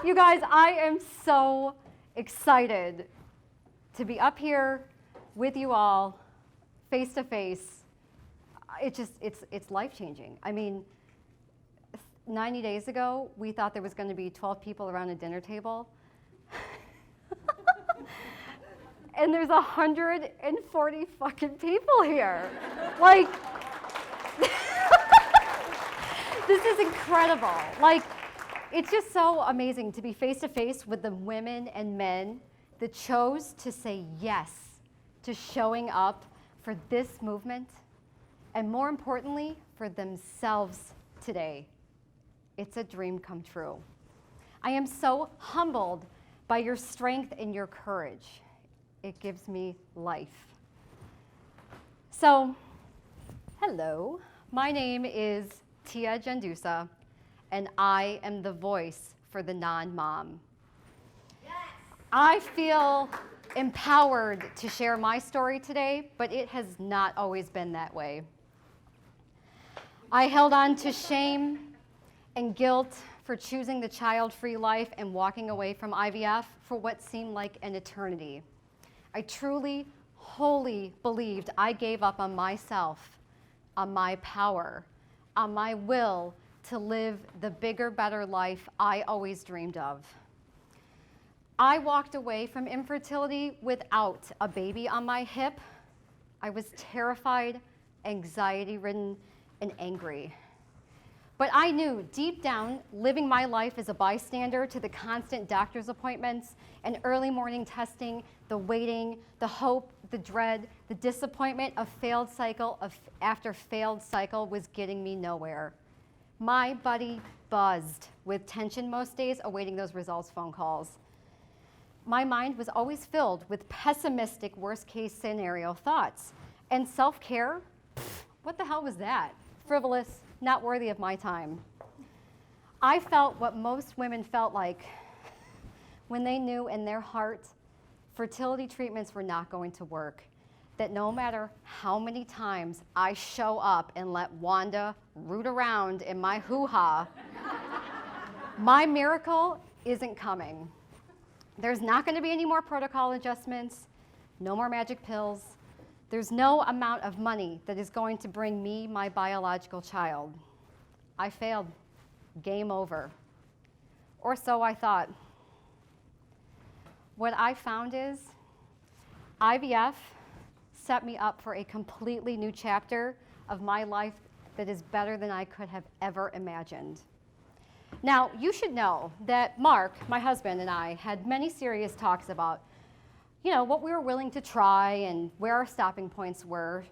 You guys, I am so excited to be up here with you all, face to face. It's life-changing. I mean, 90 days ago, we thought there was going to be 12 people around a dinner table. And there's 140 fucking people here. Like, this is incredible. Like, it's just so amazing to be face to face with the women and men that chose to say yes to showing up for this movement, and more importantly, for themselves today. It's a dream come true. I am so humbled by your strength and your courage. It gives me life. So, hello, my name is Tia Gendusa, and I am the voice for the non-mom. Yes. I feel empowered to share my story today, but it has not always been that way. I held on to shame and guilt for choosing the child-free life and walking away from IVF for what seemed like an eternity. I truly, wholly believed I gave up on myself, on my power, on my will to live the bigger, better life I always dreamed of. I walked away from infertility without a baby on my hip. I was terrified, anxiety-ridden, and angry. But I knew deep down, living my life as a bystander to the constant doctor's appointments and early morning testing, the waiting, the hope, the dread, the disappointment of failed cycle after failed cycle was getting me nowhere. My body buzzed with tension most days awaiting those results phone calls. My mind was always filled with pessimistic worst case scenario thoughts. And self-care, what the hell was that? Frivolous, not worthy of my time. I felt what most women felt like when they knew in their heart fertility treatments were not going to work, that no matter how many times I show up and let Wanda root around in my hoo-ha, my miracle isn't coming. There's not going to be any more protocol adjustments, no more magic pills. There's no amount of money that is going to bring me my biological child. I failed. Game over. Or so I thought. What I found is IVF set me up for a completely new chapter of my life that is better than I could have ever imagined. Now, you should know that Mark, my husband, and I had many serious talks about what we were willing to try and where our stopping points were.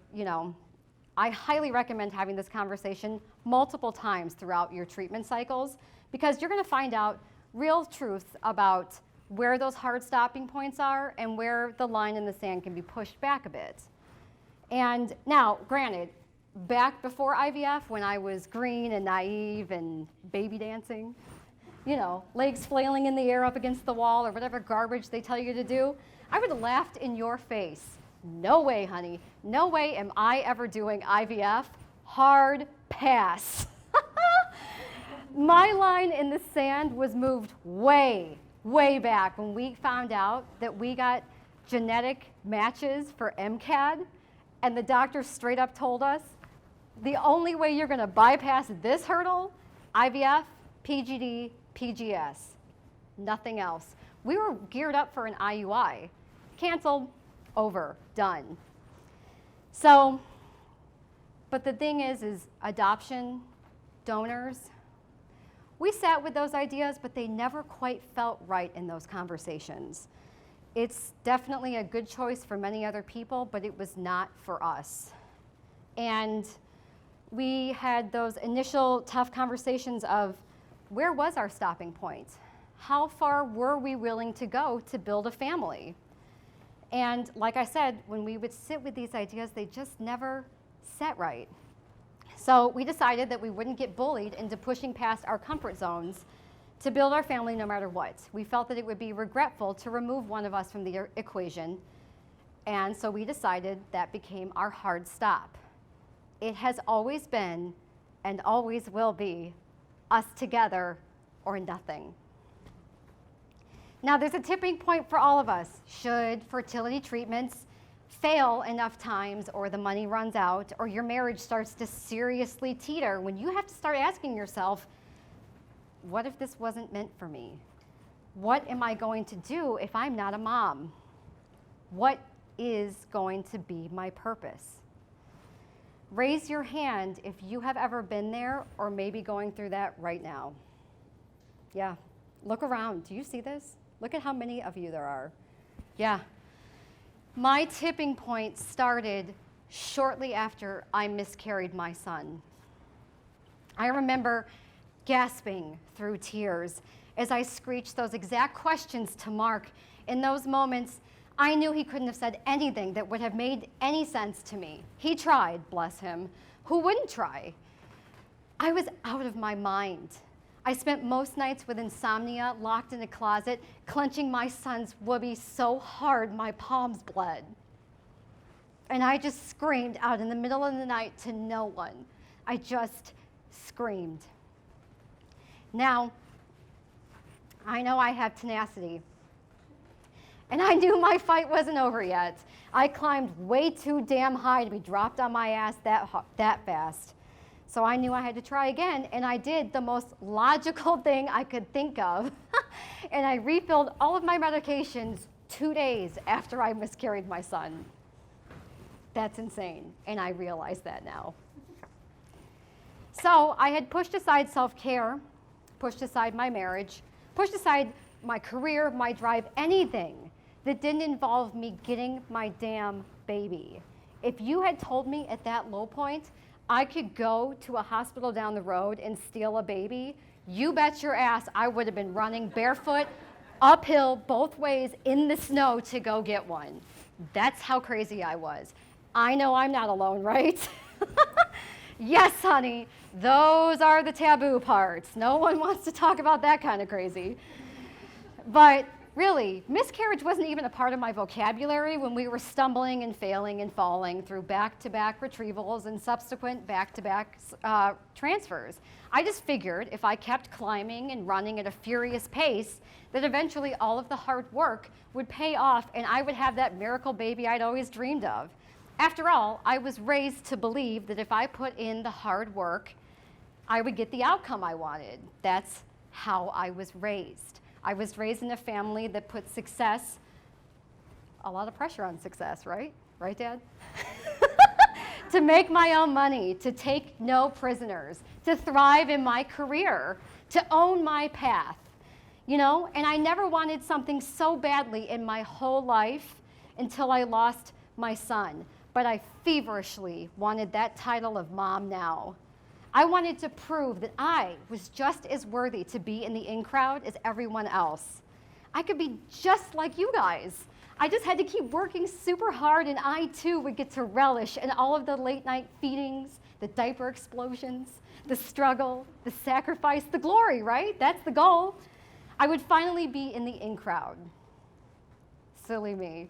I highly recommend having this conversation multiple times throughout your treatment cycles, because you're going to find out real truths about where those hard stopping points are and where the line in the sand can be pushed back a bit. And now, granted, back before IVF, when I was green and naive and baby dancing, legs flailing in the air up against the wall or whatever garbage they tell you to do, I would have laughed in your face. No way, honey. No way am I ever doing IVF. Hard pass. My line in the sand was moved way, way back when we found out that we got genetic matches for MCAD, and the doctor straight up told us, the only way you're going to bypass this hurdle, IVF, PGD, PGS, nothing else. We were geared up for an IUI. Canceled, over, done. So, but the thing is adoption, donors, we sat with those ideas, but they never quite felt right in those conversations. It's definitely a good choice for many other people, but it was not for us. And we had those initial tough conversations of where was our stopping point? How far were we willing to go to build a family? And like I said, when we would sit with these ideas, they just never sat right. So we decided that we wouldn't get bullied into pushing past our comfort zones to build our family no matter what. We felt that it would be regretful to remove one of us from the equation. And so we decided that became our hard stop. It has always been and always will be us together or nothing. Now, there's a tipping point for all of us. Should fertility treatments fail enough times, or the money runs out, or your marriage starts to seriously teeter, when you have to start asking yourself, what if this wasn't meant for me? What am I going to do if I'm not a mom? What is going to be my purpose? Raise your hand if you have ever been there or maybe going through that right now. Yeah, look around. Do you see this? Look at how many of you there are. Yeah. My tipping point started shortly after I miscarried my son. I remember gasping through tears as I screeched those exact questions to Mark. In those moments, I knew he couldn't have said anything that would have made any sense to me. He tried, bless him. Who wouldn't try? I was out of my mind. I spent most nights with insomnia, locked in a closet, clenching my son's whoopee so hard my palms bled. And I just screamed out in the middle of the night to no one. I just screamed. Now, I know I have tenacity. And I knew my fight wasn't over yet. I climbed way too damn high to be dropped on my ass that fast. So I knew I had to try again, and I did the most logical thing I could think of. And I refilled all of my medications 2 days after I miscarried my son. That's insane, and I realize that now. So I had pushed aside self-care, pushed aside my marriage, pushed aside my career, my drive, anything that didn't involve me getting my damn baby. If you had told me at that low point I could go to a hospital down the road and steal a baby, you bet your ass I would have been running barefoot, uphill, both ways in the snow to go get one. That's how crazy I was. I know I'm not alone, right? Yes, honey, those are the taboo parts. No one wants to talk about that kind of crazy. But really, miscarriage wasn't even a part of my vocabulary when we were stumbling and failing and falling through back-to-back retrievals and subsequent back-to-back transfers. I just figured if I kept climbing and running at a furious pace, that eventually all of the hard work would pay off and I would have that miracle baby I'd always dreamed of. After all, I was raised to believe that if I put in the hard work, I would get the outcome I wanted. That's how I was raised. I was raised in a family that put success, a lot of pressure on success, right? Right, Dad? To make my own money, to take no prisoners, to thrive in my career, to own my path, you know? And I never wanted something so badly in my whole life until I lost my son. But I feverishly wanted that title of mom now. I wanted to prove that I was just as worthy to be in the in crowd as everyone else. I could be just like you guys. I just had to keep working super hard, and I too would get to relish in all of the late night feedings, the diaper explosions, the struggle, the sacrifice, the glory, right? That's the goal. I would finally be in the in crowd. Silly me.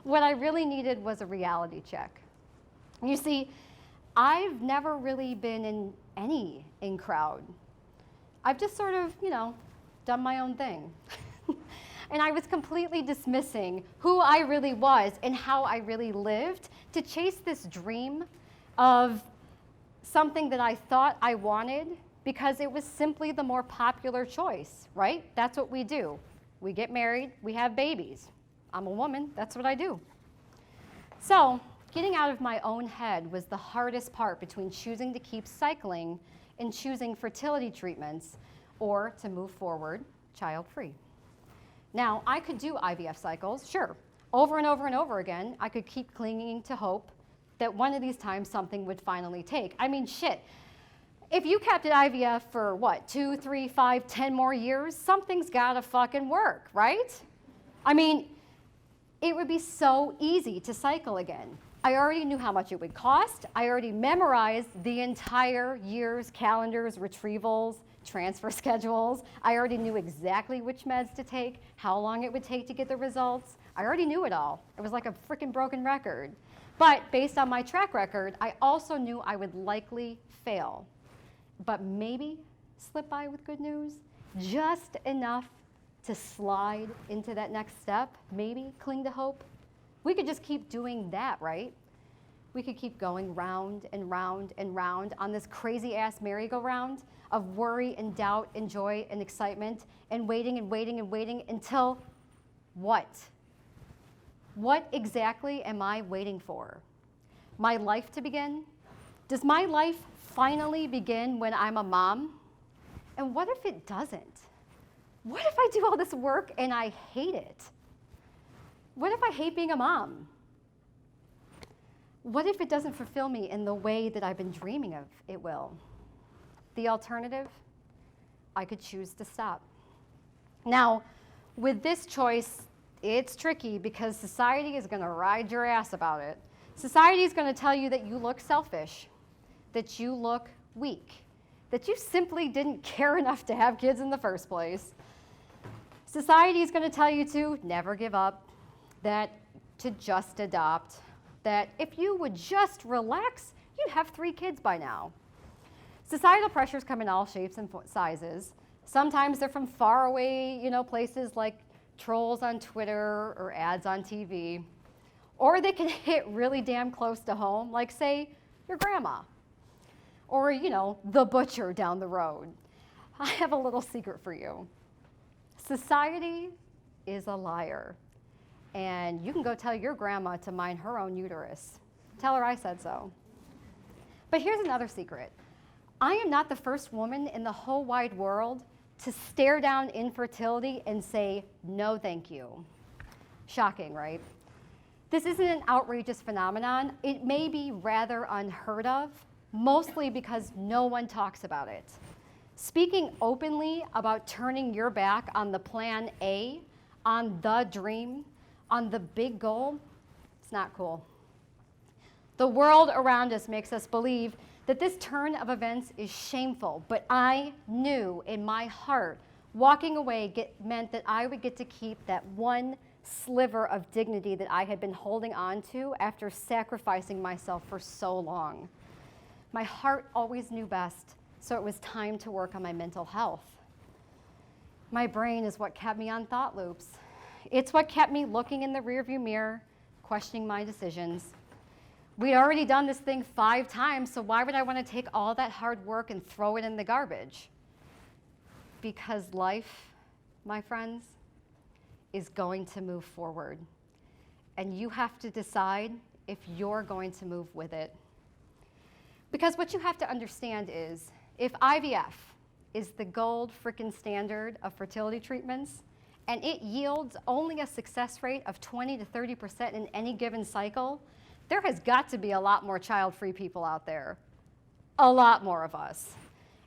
What I really needed was a reality check. You see, I've never really been in any in crowd. I've just sort of, you know, done my own thing. And I was completely dismissing who I really was and how I really lived to chase this dream of something that I thought I wanted because it was simply the more popular choice, right? That's what we do. We get married, we have babies. I'm a woman, that's what I do. So, getting out of my own head was the hardest part between choosing to keep cycling and choosing fertility treatments or to move forward child-free. Now, I could do IVF cycles, sure. Over and over and over again, I could keep clinging to hope that one of these times something would finally take. I mean, shit. If you kept at IVF for what, 2, 3, 5, 10 more years, something's gotta fucking work, right? I mean, it would be so easy to cycle again. I already knew how much it would cost. I already memorized the entire year's calendars, retrievals, transfer schedules. I already knew exactly which meds to take, how long it would take to get the results. I already knew it all. It was like a freaking broken record. But based on my track record, I also knew I would likely fail, but maybe slip by with good news, just enough to slide into that next step, maybe cling to hope, we could just keep doing that, right? We could keep going round and round and round on this crazy-ass merry-go-round of worry and doubt and joy and excitement and waiting and waiting and waiting until what? What exactly am I waiting for? My life to begin? Does my life finally begin when I'm a mom? And what if it doesn't? What if I do all this work and I hate it? What if I hate being a mom? What if it doesn't fulfill me in the way that I've been dreaming of it will? The alternative, I could choose to stop. Now, with this choice, it's tricky because society is going to ride your ass about it. Society is going to tell you that you look selfish, that you look weak, that you simply didn't care enough to have kids in the first place. Society is going to tell you to never give up, that to just adopt, that if you would just relax, you'd have 3 kids by now. Societal pressures come in all shapes and sizes. Sometimes they're from far away, places like trolls on Twitter or ads on TV. Or they can hit really damn close to home, like, say, your grandma. Or, the butcher down the road. I have a little secret for you. Society is a liar. And you can go tell your grandma to mind her own uterus. Tell her I said so. But here's another secret. I am not the first woman in the whole wide world to stare down infertility and say, no, thank you. Shocking, right? This isn't an outrageous phenomenon. It may be rather unheard of, mostly because no one talks about it. Speaking openly about turning your back on the plan A, on the dream, on the big goal, it's not cool. The world around us makes us believe that this turn of events is shameful, but I knew in my heart walking away meant that I would get to keep that one sliver of dignity that I had been holding on to after sacrificing myself for so long. My heart always knew best, so it was time to work on my mental health. My brain is what kept me on thought loops. It's what kept me looking in the rearview mirror, questioning my decisions. We'd already done this thing 5 times, so why would I want to take all that hard work and throw it in the garbage? Because life, my friends, is going to move forward. And you have to decide if you're going to move with it. Because what you have to understand is, if IVF is the gold frickin' standard of fertility treatments, and it yields only a success rate of 20 to 30% in any given cycle, there has got to be a lot more child-free people out there. A lot more of us.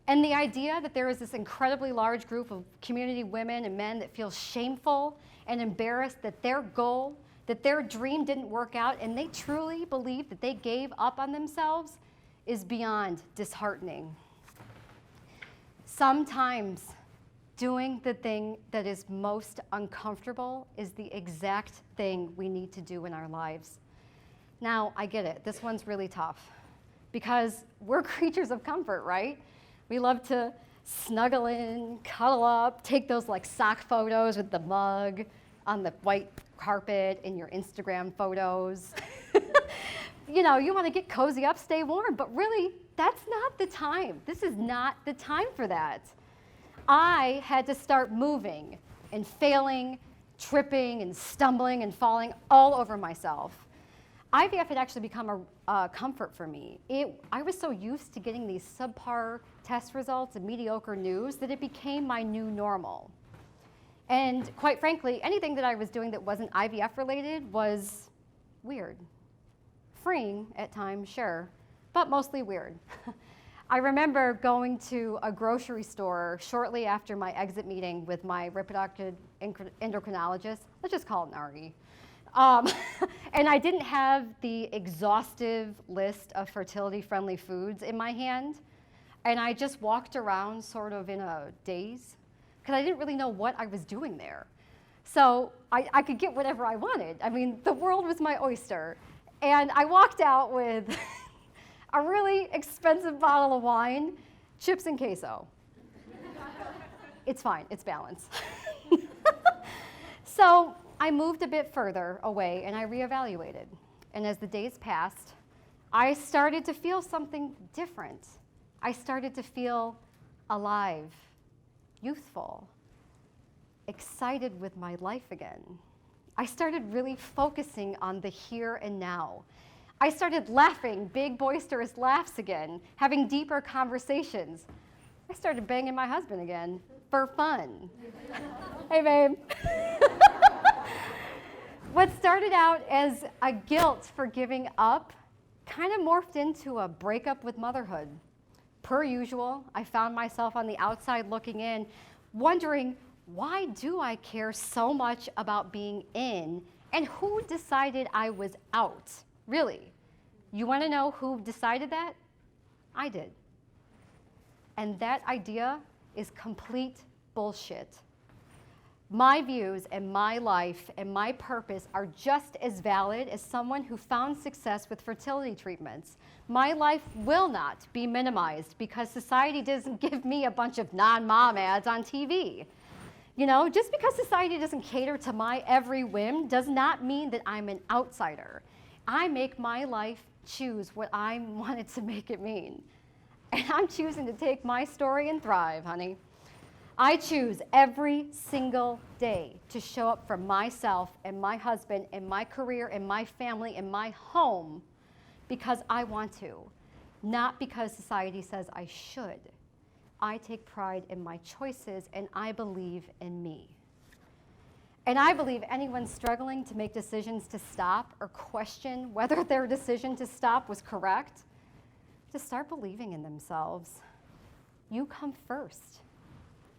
And the idea that there is this incredibly large group of community women and men that feel shameful and embarrassed that their goal, that their dream didn't work out, and they truly believe that they gave up on themselves, is beyond disheartening. Sometimes doing the thing that is most uncomfortable is the exact thing we need to do in our lives. Now, I get it. This one's really tough because we're creatures of comfort, right? We love to snuggle in, cuddle up, take those like sock photos with the mug on the white carpet in your Instagram photos. You want to get cozy up, stay warm, but really, that's not the time. This is not the time for that. I had to start moving and failing, tripping and stumbling and falling all over myself. IVF had actually become a comfort for me. I was so used to getting these subpar test results and mediocre news that it became my new normal. And quite frankly, anything that I was doing that wasn't IVF related was weird. Freeing at times, sure, but mostly weird. I remember going to a grocery store shortly after my exit meeting with my reproductive endocrinologist. Let's just call it an RE. And I didn't have the exhaustive list of fertility-friendly foods in my hand. And I just walked around sort of in a daze because I didn't really know what I was doing there. So I could get whatever I wanted. I mean, the world was my oyster. And I walked out with a really expensive bottle of wine, chips and queso. It's fine, it's balanced. So I moved a bit further away and I reevaluated. And as the days passed, I started to feel something different. I started to feel alive, youthful, excited with my life again. I started really focusing on the here and now. I started laughing big, boisterous laughs again, having deeper conversations. I started banging my husband again for fun. Hey, babe. What started out as a guilt for giving up kind of morphed into a breakup with motherhood. Per usual, I found myself on the outside looking in, wondering, why do I care so much about being in, and who decided I was out? Really? You want to know who decided that? I did. And that idea is complete bullshit. My views and my life and my purpose are just as valid as someone who found success with fertility treatments. My life will not be minimized because society doesn't give me a bunch of non-mom ads on TV. You know, just because society doesn't cater to my every whim does not mean that I'm an outsider. I make my life choose what I wanted to make it mean. And I'm choosing to take my story and thrive, honey. I choose every single day to show up for myself and my husband and my career and my family and my home because I want to, not because society says I should. I take pride in my choices and I believe in me. And I believe anyone struggling to make decisions to stop or question whether their decision to stop was correct, to start believing in themselves. You come first.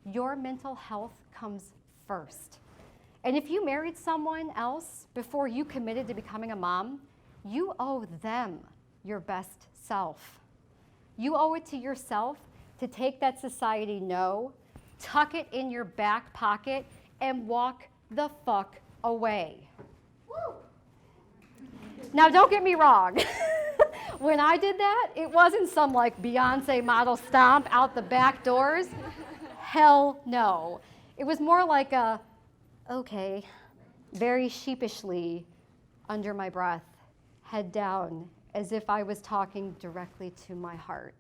Your mental health comes first. And if you married someone else before you committed to becoming a mom, you owe them your best self. You owe it to yourself to take that society no, tuck it in your back pocket, and walk the fuck away. Woo. Now, don't get me wrong. When I did that, it wasn't some like Beyonce model stomp out the back doors. Hell no. It was more like a, okay, very sheepishly under my breath, head down, as if I was talking directly to my heart.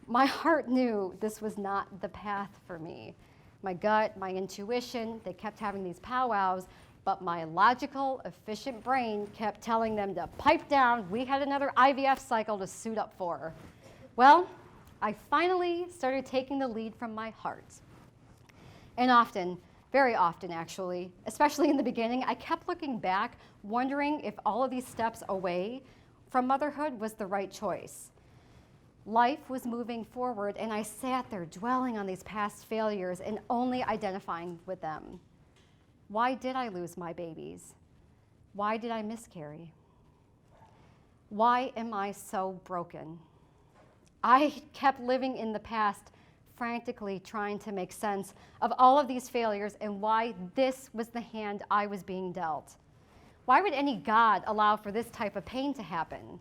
My heart knew this was not the path for me. My gut, my intuition, they kept having these powwows, but my logical, efficient brain kept telling them to pipe down. We had another IVF cycle to suit up for. Well, I finally started taking the lead from my heart. And often, very often actually, especially in the beginning, I kept looking back, wondering if all of these steps away from motherhood was the right choice. Life was moving forward, and I sat there dwelling on these past failures and only identifying with them. Why did I lose my babies? Why did I miscarry? Why am I so broken? I kept living in the past, frantically trying to make sense of all of these failures and why this was the hand I was being dealt. Why would any God allow for this type of pain to happen?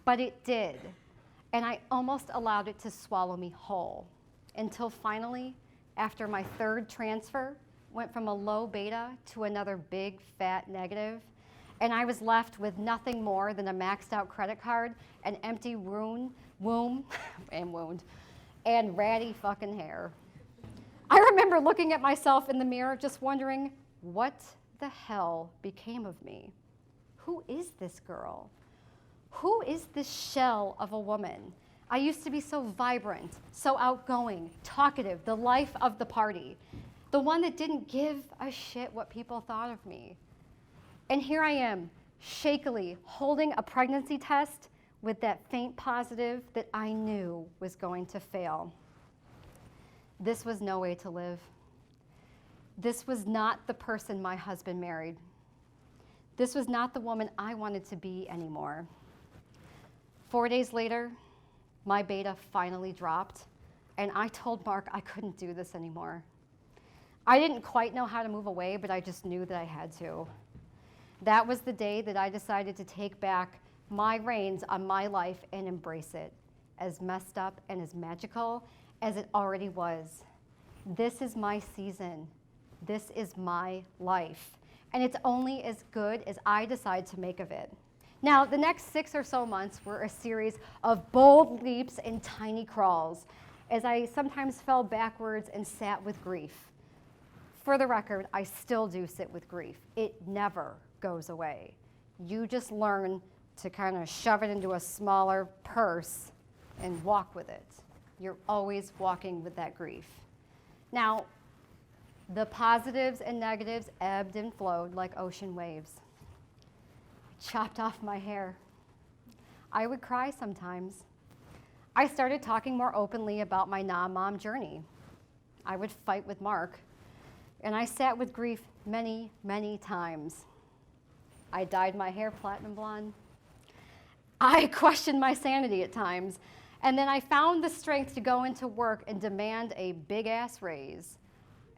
But it did, and I almost allowed it to swallow me whole, until finally, after my third transfer, went from a low beta to another big fat negative, and I was left with nothing more than a maxed out credit card, an empty womb, and ratty fucking hair. I remember looking at myself in the mirror just wondering, what the hell became of me? Who is this girl? Who is this shell of a woman? I used to be so vibrant, so outgoing, talkative, the life of the party, the one that didn't give a shit what people thought of me. And here I am, shakily holding a pregnancy test with that faint positive that I knew was going to fail. This was no way to live. This was not the person my husband married. This was not the woman I wanted to be anymore. 4 days later, my beta finally dropped, and I told Mark I couldn't do this anymore. I didn't quite know how to move away, but I just knew that I had to. That was the day that I decided to take back my reins on my life and embrace it, as messed up and as magical as it already was. This is my season. This is my life, and it's only as good as I decide to make of it. Now, the next 6 or so months were a series of bold leaps and tiny crawls, as I sometimes fell backwards and sat with grief. For the record, I still do sit with grief. It never goes away. You just learn to kind of shove it into a smaller purse and walk with it. You're always walking with that grief. Now, the positives and negatives ebbed and flowed like ocean waves. I chopped off my hair. I would cry sometimes. I started talking more openly about my non-mom journey. I would fight with Mark, and I sat with grief many, many times. I dyed my hair platinum blonde. I questioned my sanity at times, and then I found the strength to go into work and demand a big-ass raise,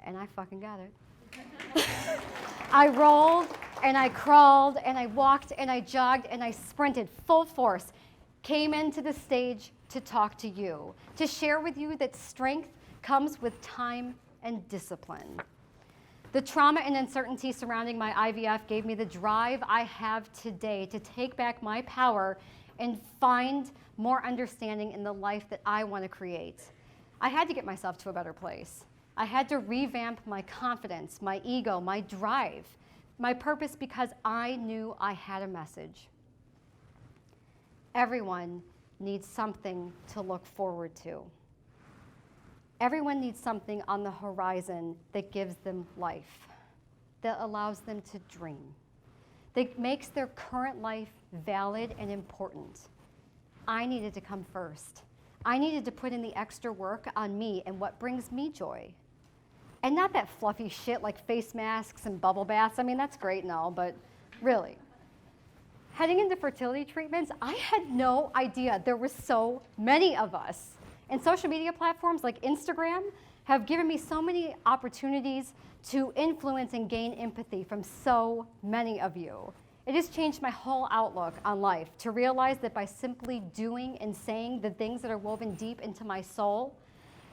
and I fucking got it. I rolled, and I crawled, and I walked, and I jogged, and I sprinted full force, came into the stage to talk to you, to share with you that strength comes with time and discipline. The trauma and uncertainty surrounding my IVF gave me the drive I have today to take back my power and find more understanding in the life that I want to create. I had to get myself to a better place. I had to revamp my confidence, my ego, my drive, my purpose, because I knew I had a message. Everyone needs something to look forward to. Everyone needs something on the horizon that gives them life, that allows them to dream, that makes their current life valid and important. I needed to come first. I needed to put in the extra work on me and what brings me joy. And not that fluffy shit like face masks and bubble baths. I mean, that's great and all, but really. Heading into fertility treatments, I had no idea there were so many of us. And social media platforms like Instagram have given me so many opportunities to influence and gain empathy from so many of you. It has changed my whole outlook on life to realize that by simply doing and saying the things that are woven deep into my soul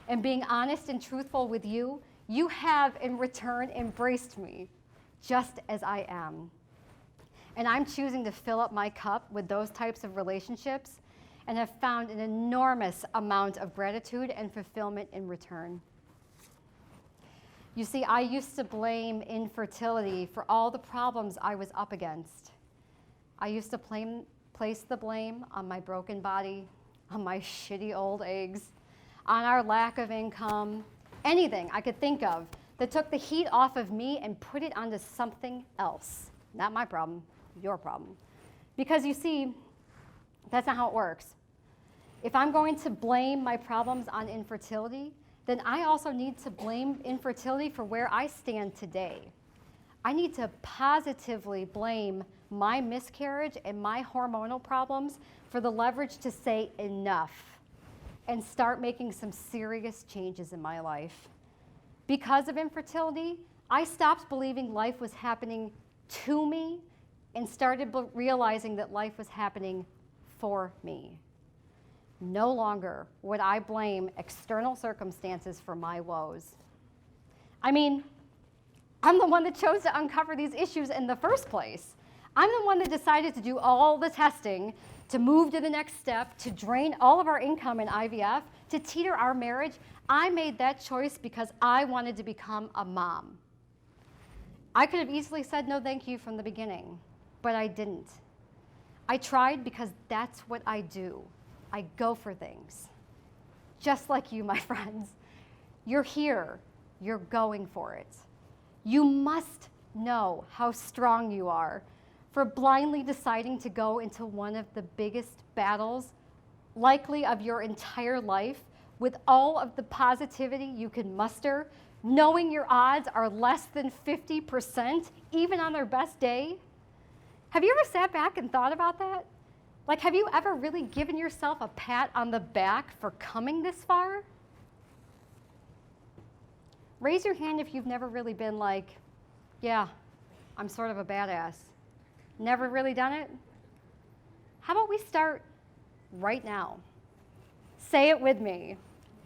and being honest and truthful with you, you have in return embraced me just as I am. And I'm choosing to fill up my cup with those types of relationships and have found an enormous amount of gratitude and fulfillment in return. You see, I used to blame infertility for all the problems I was up against. I used to place the blame on my broken body, on my shitty old eggs, on our lack of income, anything I could think of that took the heat off of me and put it onto something else. Not my problem, your problem. Because you see, that's not how it works. If I'm going to blame my problems on infertility, then I also need to blame infertility for where I stand today. I need to positively blame my miscarriage and my hormonal problems for the leverage to say enough and start making some serious changes in my life. Because of infertility, I stopped believing life was happening to me and started realizing that life was happening for me. No longer would I blame external circumstances for my woes. I mean, I'm the one that chose to uncover these issues in the first place. I'm the one that decided to do all the testing, to move to the next step, to drain all of our income in IVF, to teeter our marriage. I made that choice because I wanted to become a mom. I could have easily said no thank you from the beginning, but I didn't. I tried because that's what I do. I go for things. Just like you, my friends. You're here. You're going for it. You must know how strong you are for blindly deciding to go into one of the biggest battles, likely of your entire life, with all of the positivity you can muster, knowing your odds are less than 50%, even on their best day. Have you ever sat back and thought about that? Like, have you ever really given yourself a pat on the back for coming this far? Raise your hand if you've never really been like, yeah, I'm sort of a badass. Never really done it? How about we start right now? Say it with me.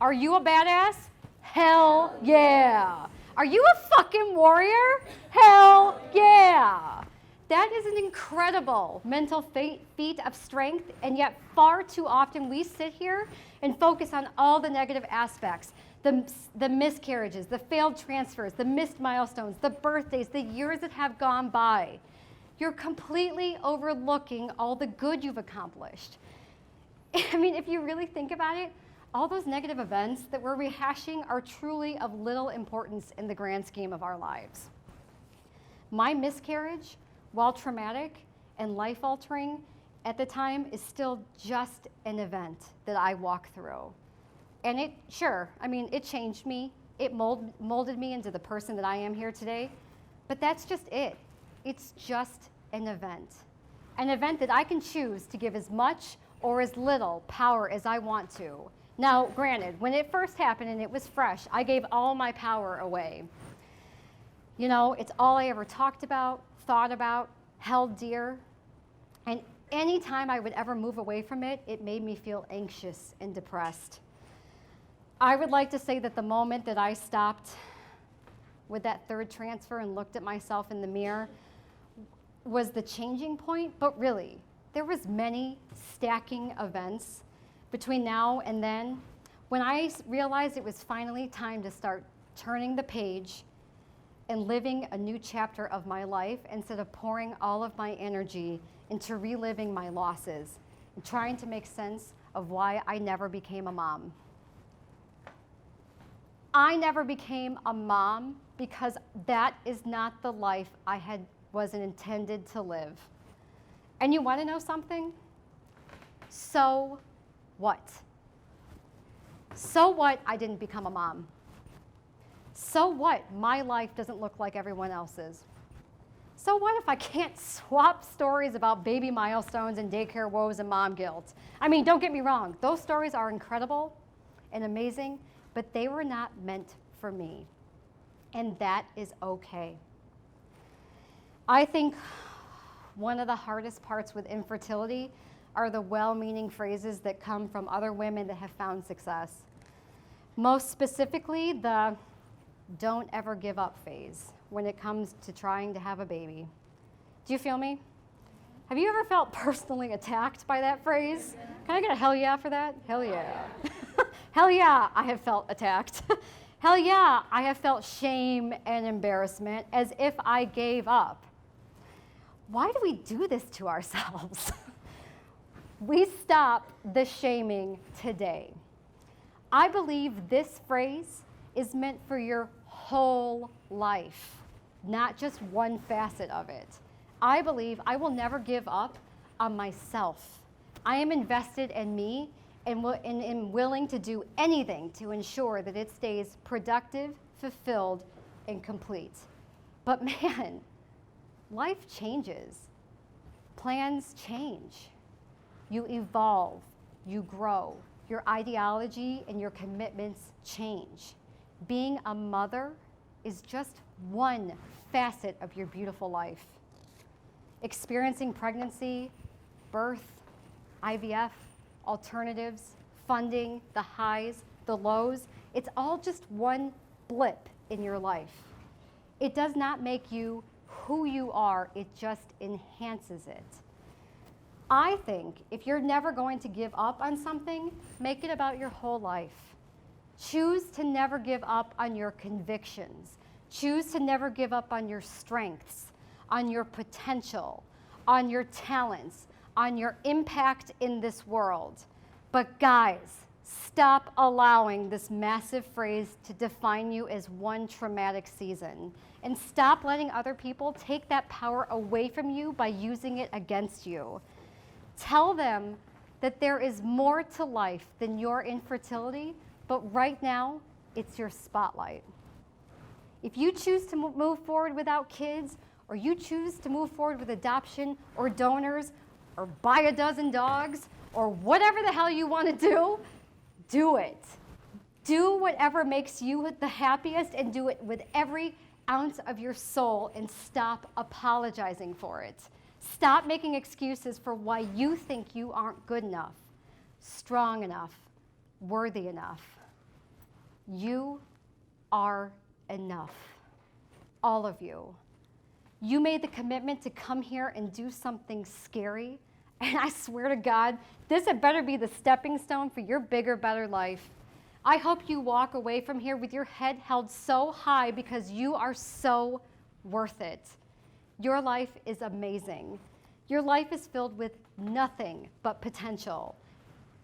Are you a badass? Hell yeah. Are you a fucking warrior? Hell yeah. That is an incredible mental feat of strength, and yet far too often we sit here and focus on all the negative aspects, the miscarriages, the failed transfers, the missed milestones, the birthdays, the years that have gone by. You're completely overlooking all the good you've accomplished. I mean, if you really think about it, all those negative events that we're rehashing are truly of little importance in the grand scheme of our lives. My miscarriage, while traumatic and life-altering at the time, is still just an event that I walk through. And it changed me. It molded me into the person that I am here today. But that's just it. It's just an event that I can choose to give as much or as little power as I want to. Now, granted, when it first happened and it was fresh, I gave all my power away. You know, it's all I ever talked about, thought about, held dear. And any time I would ever move away from it, it made me feel anxious and depressed. I would like to say that the moment that I stopped with that third transfer and looked at myself in the mirror was the changing point, but really, there was many stacking events between now and then when I realized it was finally time to start turning the page and living a new chapter of my life instead of pouring all of my energy into reliving my losses and trying to make sense of why I never became a mom. I never became a mom because that is not the life I wasn't intended to live. And you want to know something? So what? So what I didn't become a mom? So what my life doesn't look like everyone else's? So what if I can't swap stories about baby milestones and daycare woes and mom guilt? I mean, don't get me wrong. Those stories are incredible and amazing, but they were not meant for me. And that is okay. I think one of the hardest parts with infertility are the well-meaning phrases that come from other women that have found success. Most specifically, the don't ever give up phase when it comes to trying to have a baby. Do you feel me? Have you ever felt personally attacked by that phrase? Can I get a hell yeah for that? Hell yeah. Hell yeah, I have felt attacked. Hell yeah, I have felt shame and embarrassment as if I gave up. Why do we do this to ourselves? We stop the shaming today. I believe this phrase is meant for your whole life, not just one facet of it. I believe I will never give up on myself. I am invested in me and am willing to do anything to ensure that it stays productive, fulfilled, and complete. But man, life changes. Plans change. You evolve, you grow. Your ideology and your commitments change. Being a mother is just one facet of your beautiful life. Experiencing pregnancy, birth, IVF, alternatives, funding, the highs, the lows, it's all just one blip in your life. It does not make you who you are, it just enhances it. I think if you're never going to give up on something, make it about your whole life. Choose to never give up on your convictions. Choose to never give up on your strengths, on your potential, on your talents, on your impact in this world. But guys, stop allowing this massive phrase to define you as one traumatic season. And stop letting other people take that power away from you by using it against you. Tell them that there is more to life than your infertility, but right now, it's your spotlight. If you choose to move forward without kids, or you choose to move forward with adoption or donors, or buy a dozen dogs, or whatever the hell you want to do it. Do whatever makes you the happiest and do it with every ounce of your soul and stop apologizing for it. Stop making excuses for why you think you aren't good enough, strong enough, worthy enough. You are enough. All of you. You made the commitment to come here and do something scary, and I swear to God, this had better be the stepping stone for your bigger, better life. I hope you walk away from here with your head held so high because you are so worth it. Your life is amazing. Your life is filled with nothing but potential.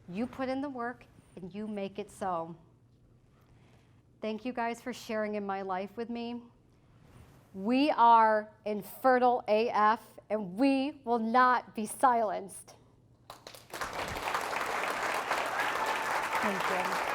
You put in the work and you make it so. Thank you guys for sharing in my life with me. We are InfertileAF, and we will not be silenced. Thank you.